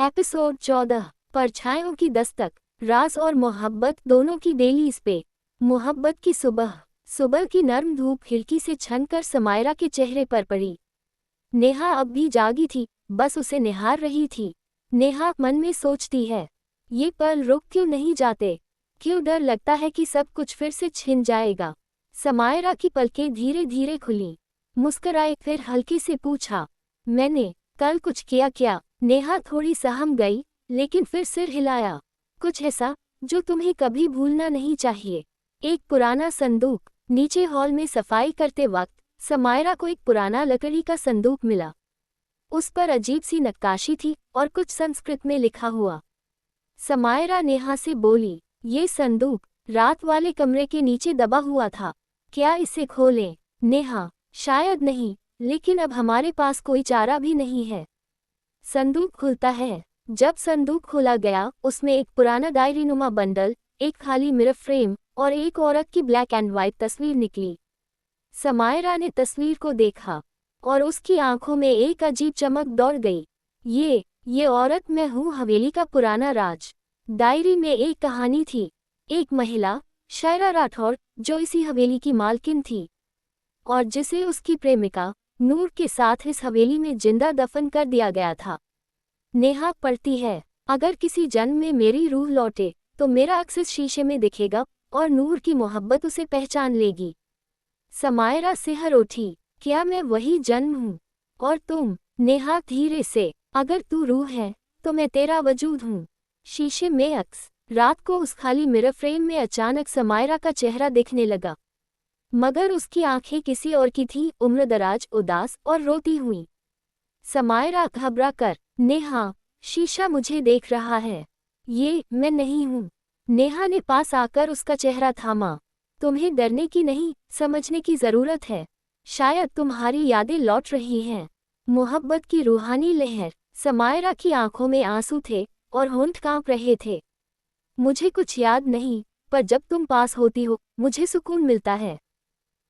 Episode 14 परछाइयों की दस्तक। राज और मोहब्बत दोनों की डेली पे। मोहब्बत की सुबह। सुबह की नर्म धूप खिड़की से छनकर समायरा के चेहरे पर पड़ी। नेहा अब भी जागी थी, बस उसे निहार रही थी। नेहा मन में सोचती है, ये पल रुक क्यों नहीं जाते, क्यों डर लगता है कि सब कुछ फिर से छिन जाएगा। समायरा की पलकें धीरे धीरे खुली, मुस्कुराए, फिर हल्के से पूछा, मैंने कल कुछ किया क्या? नेहा थोड़ी सहम गई, लेकिन फिर सिर हिलाया। कुछ ऐसा जो तुम्हें कभी भूलना नहीं चाहिए। एक पुराना संदूक। नीचे हॉल में सफाई करते वक्त समायरा को एक पुराना लकड़ी का संदूक मिला। उस पर अजीब सी नक्काशी थी और कुछ संस्कृत में लिखा हुआ। समायरा नेहा से बोली, ये संदूक रात वाले कमरे के नीचे दबा हुआ था, क्या इसे खोलें? नेहा, शायद नहीं, लेकिन अब हमारे पास कोई चारा भी नहीं है। संदूक खुलता है। जब संदूक खोला गया, उसमें एक पुराना डायरीनुमा बंडल, एक खाली मिरर फ्रेम और एक औरत की ब्लैक एंड व्हाइट तस्वीर निकली। समायरा ने तस्वीर को देखा और उसकी आंखों में एक अजीब चमक दौड़ गई। ये औरत मैं हूँ, हवेली का पुराना राज। डायरी में एक कहानी थी, एक महिला, शायरा राठौर, जो इसी हवेली की मालकिन थी और जिसे उसकी प्रेमिका नूर के साथ इस हवेली में जिंदा दफन कर दिया गया था। नेहा पढ़ती है, अगर किसी जन्म में मेरी रूह लौटे तो मेरा अक्स इस शीशे में दिखेगा और नूर की मोहब्बत उसे पहचान लेगी। समायरा सिहर उठी, क्या मैं वही जन्म हूँ? और तुम? नेहा धीरे से, अगर तू रूह है तो मैं तेरा वजूद हूँ। शीशे में अक्स। रात को उस खाली मिरर फ्रेम में अचानक समायरा का चेहरा दिखने लगा, मगर उसकी आंखें किसी और की थीं, उम्रदराज, उदास और रोती हुई। समायरा घबरा कर, नेहा, शीशा मुझे देख रहा है, ये मैं नहीं हूँ। नेहा ने पास आकर उसका चेहरा थामा। तुम्हें डरने की नहीं, समझने की जरूरत है। शायद तुम्हारी यादें लौट रही हैं। मोहब्बत की रूहानी लहर। समायरा की आंखों में आंसू थे और होंठ कांप रहे थे। मुझे कुछ याद नहीं, पर जब तुम पास होती हो मुझे सुकून मिलता है,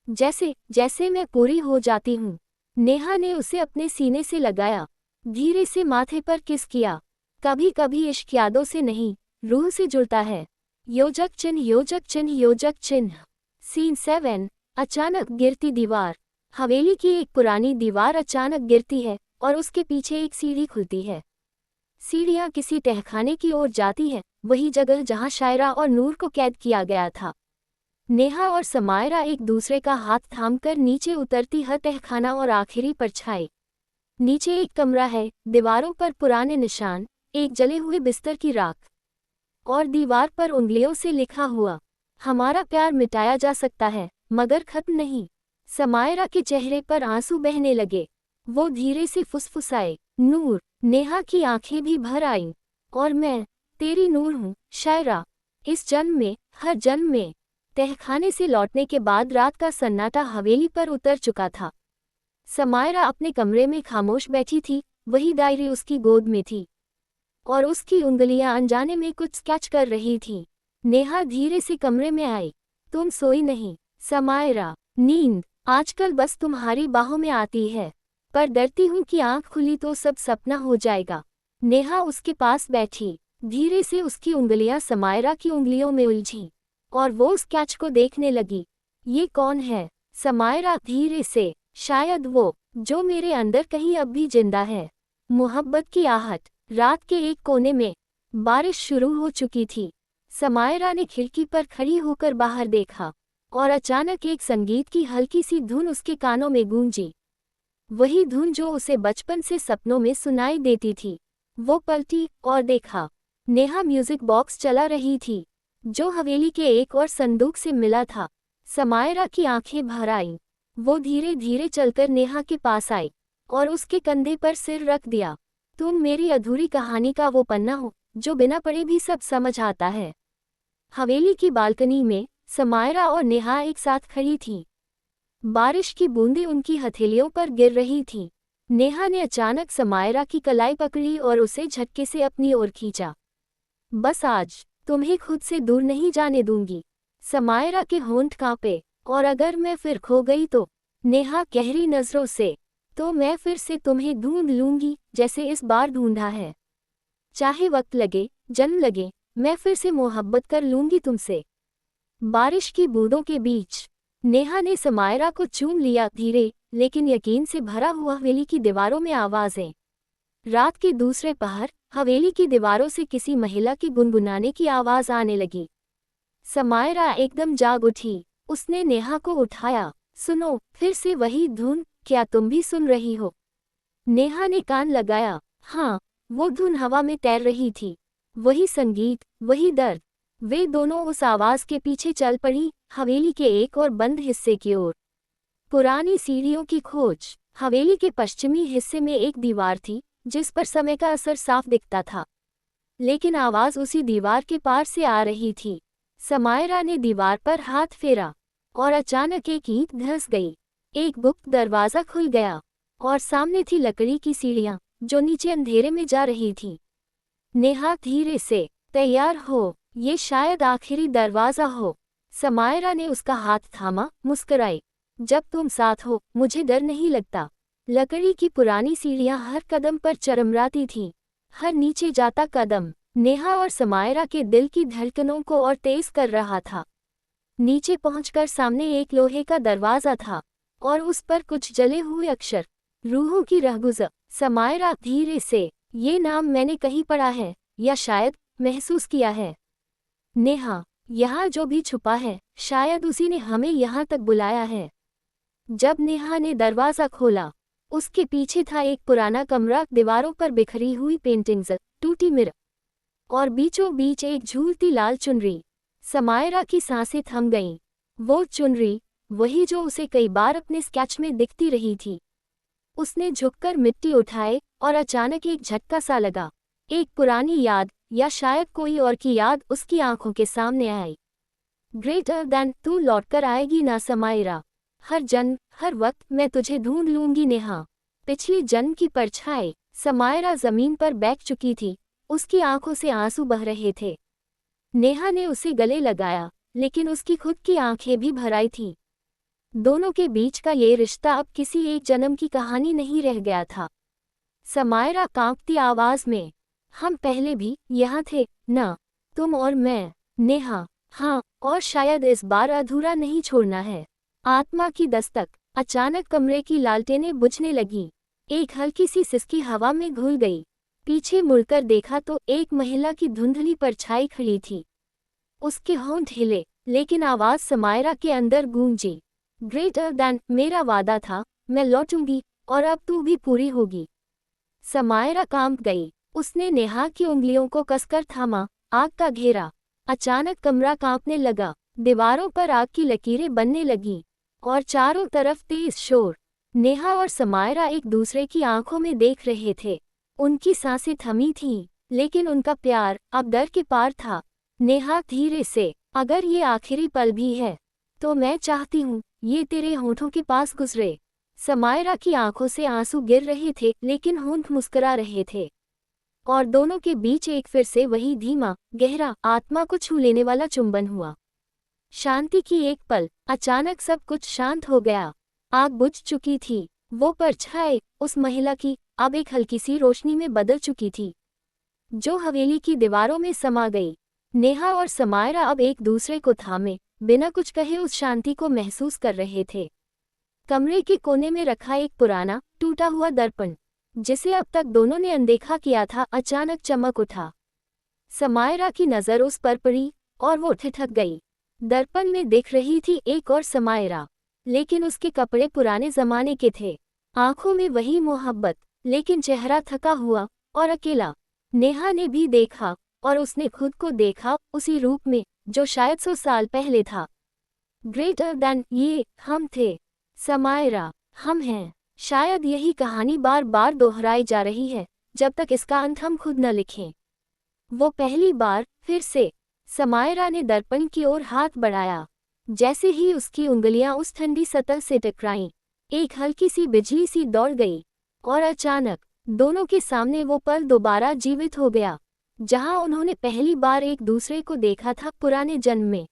जैसे जैसे मैं पूरी हो जाती हूँ। नेहा ने उसे अपने सीने से लगाया, धीरे से माथे पर किस किया। कभी कभी इश्क यादों से नहीं, रूह से जुड़ता है। योजक चिन्ह, योजक चिन्ह, योजक चिन्ह। सीन 7। अचानक गिरती दीवार। हवेली की एक पुरानी दीवार अचानक गिरती है और उसके पीछे एक सीढ़ी खुलती है। सीढ़ियाँ किसी तहखाने की ओर जाती है, वही जगह जहाँ शायरा और नूर को कैद किया गया था। नेहा और समायरा एक दूसरे का हाथ थामकर नीचे उतरती है। तहखाना और आखिरी परछाई। नीचे एक कमरा है, दीवारों पर पुराने निशान, एक जले हुए बिस्तर की राख और दीवार पर उंगलियों से लिखा हुआ, हमारा प्यार मिटाया जा सकता है मगर खत्म नहीं। समायरा के चेहरे पर आंसू बहने लगे। वो धीरे से फुसफुसाए, नूर। नेहा की आंखें भी भर आईं। और मैं तेरी नूर हूँ शायरा, इस जन्म में, हर जन्म में। तहखाने से लौटने के बाद रात का सन्नाटा हवेली पर उतर चुका था। समायरा अपने कमरे में खामोश बैठी थी, वही डायरी उसकी गोद में थी और उसकी उंगलियां अनजाने में कुछ स्केच कर रही थीं। नेहा धीरे से कमरे में आई। तुम सोई नहीं? समायरा, नींद आजकल बस तुम्हारी बाहों में आती है, पर डरती हूँ कि आंख खुली तो सब सपना हो जाएगा। नेहा उसके पास बैठी, धीरे से उसकी उंगलियां समायरा की उंगलियों में उलझीं और वो स्केच को देखने लगी। ये कौन है? समायरा धीरे से, शायद वो जो मेरे अंदर कहीं अब भी जिंदा है। मोहब्बत की आहट। रात के एक कोने में बारिश शुरू हो चुकी थी। समायरा ने खिड़की पर खड़ी होकर बाहर देखा और अचानक एक संगीत की हल्की सी धुन उसके कानों में गूंजी, वही धुन जो उसे बचपन से सपनों में सुनाई देती थी। वो पलटी और देखा, नेहा म्यूजिक बॉक्स चला रही थी जो हवेली के एक और संदूक से मिला था। समायरा की आंखें भर आईं। वो धीरे धीरे चलकर नेहा के पास आई और उसके कंधे पर सिर रख दिया। तुम मेरी अधूरी कहानी का वो पन्ना हो जो बिना पढ़े भी सब समझ आता है। हवेली की बालकनी में समायरा और नेहा एक साथ खड़ी थीं। बारिश की बूंदें उनकी हथेलियों पर गिर रही थीं। नेहा ने अचानक समायरा की कलाई पकड़ी और उसे झटके से अपनी ओर खींचा। बस आज तुम्हें खुद से दूर नहीं जाने दूंगी। समायरा के होंठ कांपे। और अगर मैं फिर खो गई तो? नेहा गहरी नजरों से, तो मैं फिर से तुम्हें ढूंढ लूंगी जैसे इस बार ढूंढा है। चाहे वक्त लगे, जन्म लगे, मैं फिर से मोहब्बत कर लूंगी तुमसे। बारिश की बूंदों के बीच नेहा ने समायरा को चूम लिया, धीरे लेकिन यकीन से भरा हुआ। हवेली की दीवारों में आवाजें। रात के दूसरे पहर हवेली की दीवारों से किसी महिला के गुनगुनाने की आवाज आने लगी। समायरा एकदम जाग उठी। उसने नेहा को उठाया। सुनो, फिर से वही धुन, क्या तुम भी सुन रही हो? नेहा ने कान लगाया। हाँ, वो धुन हवा में तैर रही थी। वही संगीत, वही दर्द। वे दोनों उस आवाज के पीछे चल पड़ी, हवेली के एक और बंद हिस्से की ओर। पुरानी सीढ़ियों की खोज। हवेली के पश्चिमी हिस्से में एक दीवार थी जिस पर समय का असर साफ दिखता था, लेकिन आवाज उसी दीवार के पार से आ रही थी। समायरा ने दीवार पर हाथ फेरा और अचानक एक ईंट धंस गई। एक गुप्त दरवाजा खुल गया और सामने थी लकड़ी की सीढ़ियां जो नीचे अंधेरे में जा रही थी। नेहा धीरे से, तैयार हो, ये शायद आखिरी दरवाजा हो। समायरा ने उसका हाथ थामा, मुस्कुराई। जब तुम साथ हो मुझे डर नहीं लगता। लकड़ी की पुरानी सीढ़ियां हर कदम पर चरमराती थीं। हर नीचे जाता कदम नेहा और समायरा के दिल की धड़कनों को और तेज कर रहा था। नीचे पहुंचकर सामने एक लोहे का दरवाजा था और उस पर कुछ जले हुए अक्षर। रूहों की रहगुज़र। समायरा धीरे से, ये नाम मैंने कहीं पढ़ा है या शायद महसूस किया है। नेहा, यहाँ जो भी छुपा है शायद उसी ने हमें यहाँ तक बुलाया है। जब नेहा ने दरवाज़ा खोला, उसके पीछे था एक पुराना कमरा, दीवारों पर बिखरी हुई पेंटिंग्स, टूटी मिरर और बीचों बीच एक झूलती लाल चुनरी। समायरा की सांसें थम गईं। वो चुनरी, वही जो उसे कई बार अपने स्केच में दिखती रही थी। उसने झुककर मिट्टी उठाए और अचानक एक झटका सा लगा। एक पुरानी याद या शायद कोई और की याद उसकी आंखों के सामने आई। ग्रेटर देन, तू लौटकर आएगी ना समायरा। हर जन्म, हर वक्त मैं तुझे ढूंढ लूंगी नेहा। पिछली जन्म की परछाई। समायरा जमीन पर बैठ चुकी थी, उसकी आंखों से आंसू बह रहे थे। नेहा ने उसे गले लगाया, लेकिन उसकी खुद की आंखें भी भर आई थीं। दोनों के बीच का ये रिश्ता अब किसी एक जन्म की कहानी नहीं रह गया था। समायरा कांपती आवाज में, हम पहले भी यहाँ थे ना, तुम और मैं। नेहा, हाँ, और शायद इस बार अधूरा नहीं छोड़ना है। आत्मा की दस्तक। अचानक कमरे की लालटेनें बुझने लगी। एक हल्की सी सिसकी हवा में घुल गई। पीछे मुड़कर देखा तो एक महिला की धुंधली परछाई खड़ी थी। उसके होंठ हिले, लेकिन आवाज समायरा के अंदर गूंजी। ग्रेटर देन, मेरा वादा था, मैं लौटूंगी और अब तू भी पूरी होगी। समायरा कांप गई। उसने नेहा की उंगलियों को कसकर थामा। आग का घेरा। अचानक कमरा कांपने लगा। दीवारों पर आग की लकीरें बनने लगीं और चारों तरफ तेज शोर। नेहा और समायरा एक दूसरे की आंखों में देख रहे थे। उनकी सांसें थमी थीं, लेकिन उनका प्यार अब डर के पार था। नेहा धीरे से, अगर ये आखिरी पल भी है तो मैं चाहती हूँ ये तेरे होठों के पास गुजरे। समायरा की आंखों से आंसू गिर रहे थे, लेकिन होंठ मुस्कुरा रहे थे और दोनों के बीच एक फिर से वही धीमा, गहरा, आत्मा को छू लेने वाला चुंबन हुआ। शांति की एक पल। अचानक सब कुछ शांत हो गया। आग बुझ चुकी थी। वो परछाई उस महिला की अब एक हल्की सी रोशनी में बदल चुकी थी, जो हवेली की दीवारों में समा गई। नेहा और समायरा अब एक दूसरे को थामे बिना कुछ कहे उस शांति को महसूस कर रहे थे। कमरे के कोने में रखा एक पुराना, टूटा हुआ दर्पण, जिसे अब तक दोनों ने अनदेखा किया था, अचानक चमक उठा। समायरा की नज़र उस पर पड़ी और वो ठिठक गई। दर्पण में दिख रही थी एक और समायरा, लेकिन उसके कपड़े पुराने जमाने के थे। आंखों में वही मोहब्बत, लेकिन चेहरा थका हुआ और अकेला। नेहा ने भी देखा और उसने खुद को देखा उसी रूप में जो शायद 100 साल पहले था। ग्रेटर देन, ये हम थे। समायरा, हम हैं। शायद यही कहानी बार बार दोहराई जा रही है जब तक इसका अंत हम खुद न लिखें। वो पहली बार फिर से। समायरा ने दर्पण की ओर हाथ बढ़ाया। जैसे ही उसकी उंगलियां उस ठंडी सतह से टकराईं, एक हल्की सी बिजली सी दौड़ गई और अचानक दोनों के सामने वो पल दोबारा जीवित हो गया, जहां उन्होंने पहली बार एक दूसरे को देखा था, पुराने जन्म में।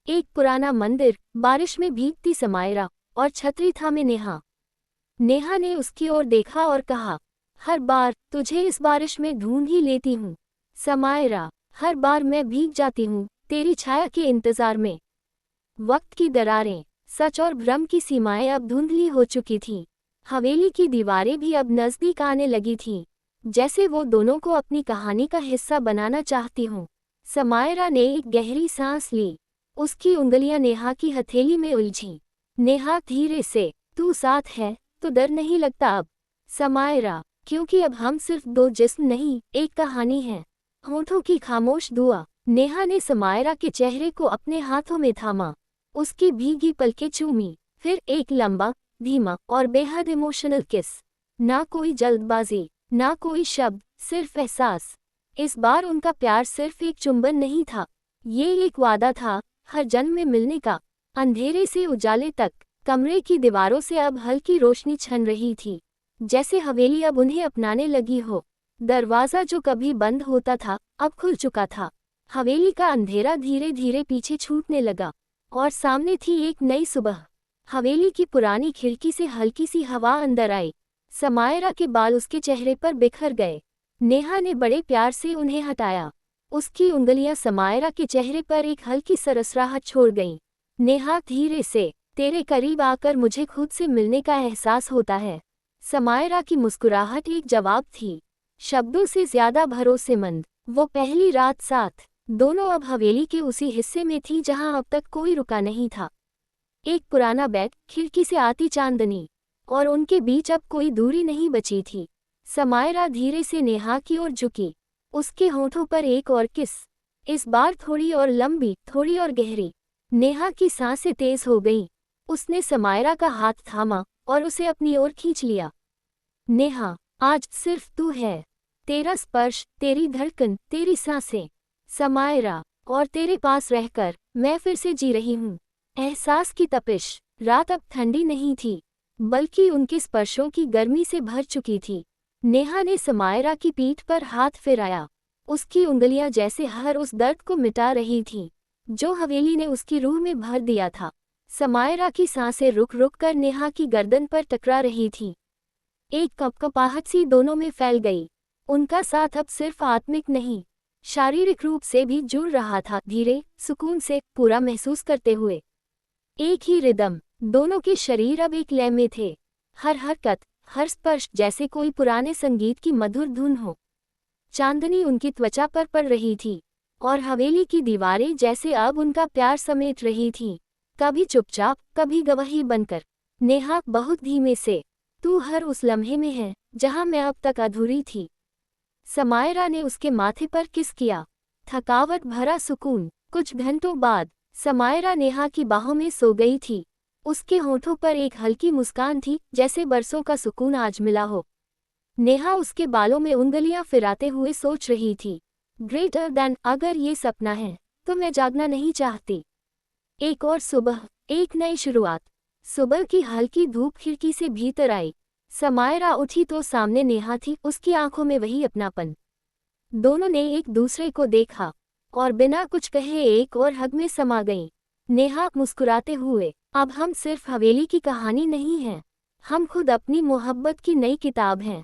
एक पुराना मंदिर, बारिश में भीगती समायरा और छतरी थामे नेहा। नेहा ने उसकी ओर देखा और कहा, हर बार तुझे इस बारिश में ढूंढ ही लेती हूँ समायरा, हर बार मैं भीग जाती हूँ तेरी छाया के इंतजार में। वक्त की दरारें, सच और भ्रम की सीमाएं अब धुंधली हो चुकी थीं। हवेली की दीवारें भी अब नजदीक आने लगी थीं, जैसे वो दोनों को अपनी कहानी का हिस्सा बनाना चाहती हूँ। समायरा ने एक गहरी सांस ली। उसकी उंगलियां नेहा की हथेली में उलझीं। नेहा धीरे से, तू साथ है तो डर नहीं लगता अब समायरा, क्योंकि अब हम सिर्फ दो जिस्म नहीं, एक कहानी है। होठों की खामोश दुआ। नेहा ने समायरा के चेहरे को अपने हाथों में थामा, उसकी भीगी पलकें चूमी, फिर एक लंबा, धीमा और बेहद इमोशनल किस। ना कोई जल्दबाजी, ना कोई शब्द, सिर्फ एहसास। इस बार उनका प्यार सिर्फ एक चुंबन नहीं था, ये एक वादा था, हर जन्म में मिलने का। अंधेरे से उजाले तक कमरे की दीवारों से अब हल्की रोशनी छन रही थी, जैसे हवेली अब उन्हें अपनाने लगी हो। दरवाज़ा जो कभी बंद होता था अब खुल चुका था। हवेली का अंधेरा धीरे धीरे पीछे छूटने लगा और सामने थी एक नई सुबह। हवेली की पुरानी खिड़की से हल्की सी हवा अंदर आई। समायरा के बाल उसके चेहरे पर बिखर गए। नेहा ने बड़े प्यार से उन्हें हटाया। उसकी उंगलियां समायरा के चेहरे पर एक हल्की सरसराहट छोड़ गईं। नेहा धीरे से, तेरे करीब आकर मुझे खुद से मिलने का एहसास होता है। समायरा की मुस्कुराहट एक जवाब थी, शब्दों से ज्यादा भरोसेमंद। वो पहली रात साथ, दोनों अब हवेली के उसी हिस्से में थी जहां अब तक कोई रुका नहीं था। एक पुराना बेड, खिड़की से आती चांदनी, और उनके बीच अब कोई दूरी नहीं बची थी। समायरा धीरे से नेहा की ओर झुकी, उसके होठों पर एक और किस, इस बार थोड़ी और लंबी, थोड़ी और गहरी। नेहा की सांसें तेज हो गईं। उसने समायरा का हाथ थामा और उसे अपनी ओर खींच लिया। नेहा, आज सिर्फ तू है, तेरा स्पर्श, तेरी धड़कन, तेरी सांसें। समायरा, और तेरे पास रहकर मैं फिर से जी रही हूँ। एहसास की तपिश। रात अब ठंडी नहीं थी, बल्कि उनके स्पर्शों की गर्मी से भर चुकी थी। नेहा ने समायरा की पीठ पर हाथ फिराया। उसकी उंगलियां जैसे हर उस दर्द को मिटा रही थीं, जो हवेली ने उसकी रूह में भर दिया था। समायरा की सांसें रुक रुक कर नेहा की गर्दन पर टकरा रही थीं। एक कपकपाहट सी दोनों में फैल गई। उनका साथ अब सिर्फ आत्मिक नहीं, शारीरिक रूप से भी जुड़ रहा था, धीरे, सुकून से, पूरा महसूस करते हुए। एक ही रिदम, दोनों के शरीर अब एक लय में थे। हर हरकत, हर स्पर्श जैसे कोई पुराने संगीत की मधुर धुन हो। चांदनी उनकी त्वचा पर पड़ रही थी, और हवेली की दीवारें जैसे अब उनका प्यार समेट रही थीं, कभी चुपचाप, कभी गवाही बनकर। नेहा, बहुत धीमे से, तू हर उस लम्हे में है जहां मैं अब तक अधूरी थी। समायरा ने उसके माथे पर किस किया। थकावट भरा सुकून। कुछ घंटों बाद समायरा नेहा की बाहों में सो गई थी। उसके होठों पर एक हल्की मुस्कान थी, जैसे बरसों का सुकून आज मिला हो। नेहा उसके बालों में उंगलियां फिराते हुए सोच रही थी, ग्रेटर देन, अगर ये सपना है तो मैं जागना नहीं चाहती। एक और सुबह, एक नई शुरुआत। सुबह की हल्की धूप खिड़की से भीतर आई। समायरा उठी तो सामने नेहा थी, उसकी आंखों में वही अपनापन। दोनों ने एक दूसरे को देखा और बिना कुछ कहे एक और हग में समा गईं। नेहा मुस्कुराते हुए, अब हम सिर्फ हवेली की कहानी नहीं हैं, हम खुद अपनी मोहब्बत की नई किताब हैं।